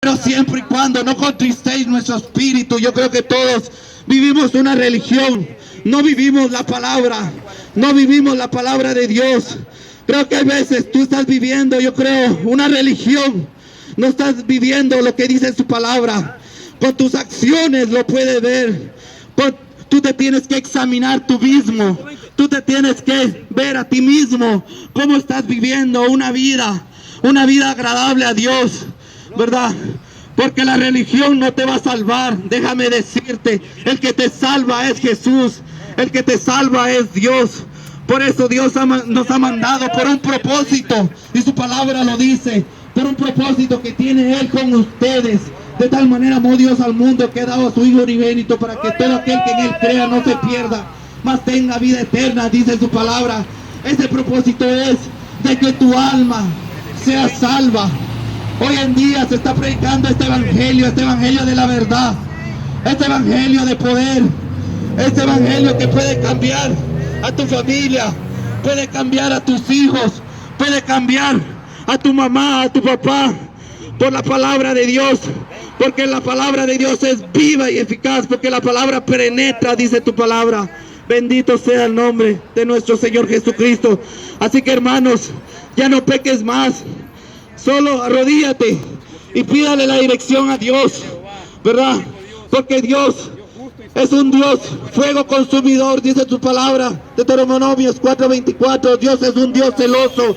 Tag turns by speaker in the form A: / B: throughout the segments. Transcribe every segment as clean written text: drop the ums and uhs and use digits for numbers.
A: pero siempre y cuando no contristéis nuestro espíritu. Yo creo que todos vivimos una religión, no vivimos la palabra, no vivimos la palabra de Dios. Creo que a veces tú estás viviendo, yo creo, una religión, no estás viviendo lo que dice su palabra. Con tus acciones lo puedes ver. Tú te tienes que examinar tú mismo, tú te tienes que ver a ti mismo cómo estás viviendo una vida agradable a Dios, ¿verdad? Porque la religión no te va a salvar. Déjame decirte, el que te salva es Jesús, el que te salva es Dios. Por eso Dios nos ha mandado por un propósito, y su palabra lo dice, por un propósito que tiene Él con ustedes. De tal manera amó Dios al mundo que ha dado a su Hijo unigénito, para que todo aquel que en Él crea no se pierda, mas tenga vida eterna, dice su palabra. Ese propósito es de que tu alma sea salva. Hoy en día se está predicando este evangelio de la verdad, este evangelio de poder, este evangelio que puede cambiar a tu familia, puede cambiar a tus hijos, puede cambiar a tu mamá, a tu papá, por la palabra de Dios. Porque la palabra de Dios es viva y eficaz, porque la palabra penetra, dice tu palabra. Bendito sea el nombre de nuestro Señor Jesucristo. Así que, hermanos, ya no peques más. Solo arrodíllate y pídale la dirección a Dios, ¿verdad? Porque Dios es un Dios fuego consumidor, dice tu palabra, Deuteronomios 4:24. Dios es un Dios celoso,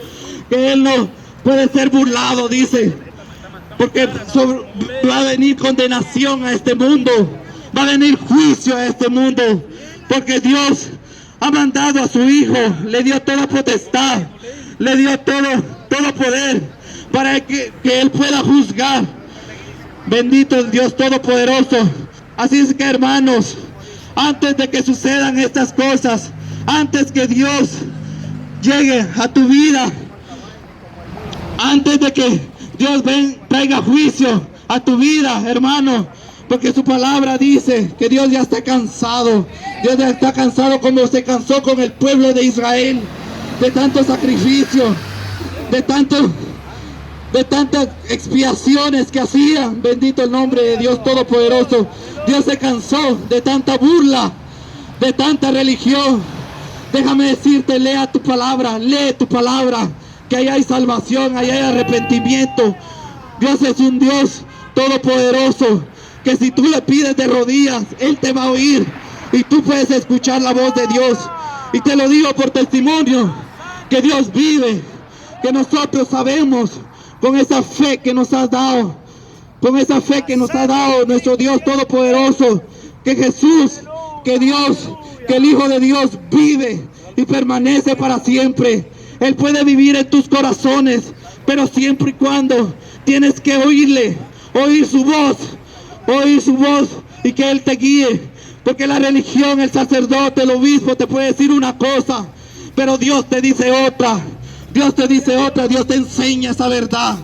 A: que Él no puede ser burlado, dice. Porque va a venir condenación a este mundo, va a venir juicio a este mundo, porque Dios ha mandado a su Hijo, le dio toda potestad, le dio todo poder, para que Él pueda juzgar. Bendito el Dios Todopoderoso. Así es que, hermanos, antes de que sucedan estas cosas, antes que Dios llegue a tu vida, antes de que Dios traiga juicio a tu vida, hermano, porque su palabra dice que Dios ya está cansado. Dios ya está cansado, como se cansó con el pueblo de Israel, de tanto sacrificio, de tantas expiaciones que hacían. Bendito el nombre de Dios Todopoderoso. Dios se cansó de tanta burla, de tanta religión. Déjame decirte, lee tu palabra, que ahí hay salvación, ahí hay arrepentimiento. Dios es un Dios todopoderoso, que si tú le pides de rodillas, Él te va a oír, y tú puedes escuchar la voz de Dios. Y te lo digo por testimonio, que Dios vive, que nosotros sabemos, con esa fe que nos has dado, con esa fe que nos ha dado nuestro Dios todopoderoso, que Jesús, que Dios, que el Hijo de Dios vive y permanece para siempre. Él puede vivir en tus corazones, pero siempre y cuando tienes que oír su voz, y que Él te guíe. Porque la religión, el sacerdote, el obispo te puede decir una cosa, pero Dios te dice otra. Dios te enseña esa verdad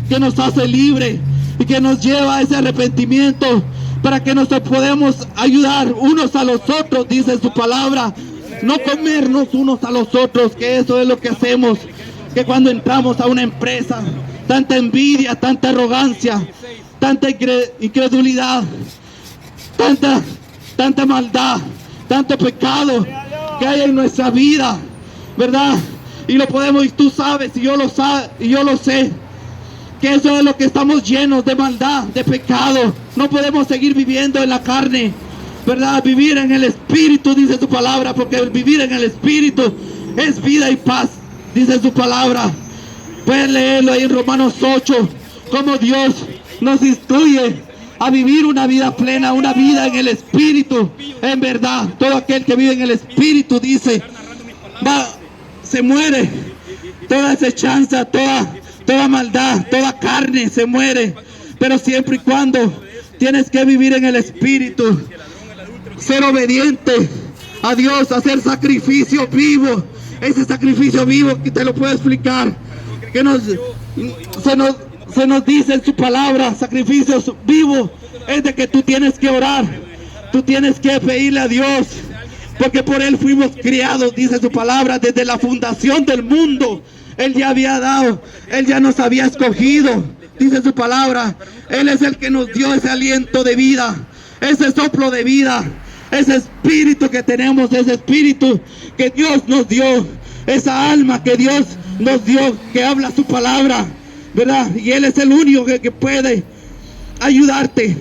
A: que nos hace libre y que nos lleva a ese arrepentimiento, para que nos podamos ayudar unos a los otros, dice su palabra. No comernos unos a los otros, que eso es lo que hacemos, que cuando entramos a una empresa, tanta envidia, tanta arrogancia, tanta incredulidad, tanta maldad, tanto pecado que hay en nuestra vida, ¿verdad? Y lo podemos, y tú sabes, y yo lo sé, que eso es lo que estamos llenos de maldad, de pecado. No podemos seguir viviendo en la carne, ¿verdad? Vivir en el Espíritu, dice su palabra, porque el vivir en el Espíritu es vida y paz, dice su palabra. Pueden leerlo ahí en Romanos 8, cómo Dios nos instruye a vivir una vida plena, una vida en el Espíritu. En verdad, todo aquel que vive en el Espíritu, dice, se muere toda desechanza, toda maldad, toda carne se muere. Pero siempre y cuando tienes que vivir en el Espíritu, ser obediente a Dios, hacer sacrificio vivo. Ese sacrificio vivo, que te lo puedo explicar, que se nos dice en su palabra, sacrificios vivos, es de que tú tienes que orar, tú tienes que pedirle a Dios, porque por Él fuimos criados, dice su palabra, desde la fundación del mundo. Él ya había dado, Él ya nos había escogido dice su palabra, Él es el que nos dio ese aliento de vida, ese soplo de vida, ese espíritu que tenemos, ese espíritu que Dios nos dio, esa alma que Dios nos dio, que habla su palabra, ¿verdad? Y Él es el único que puede ayudarte.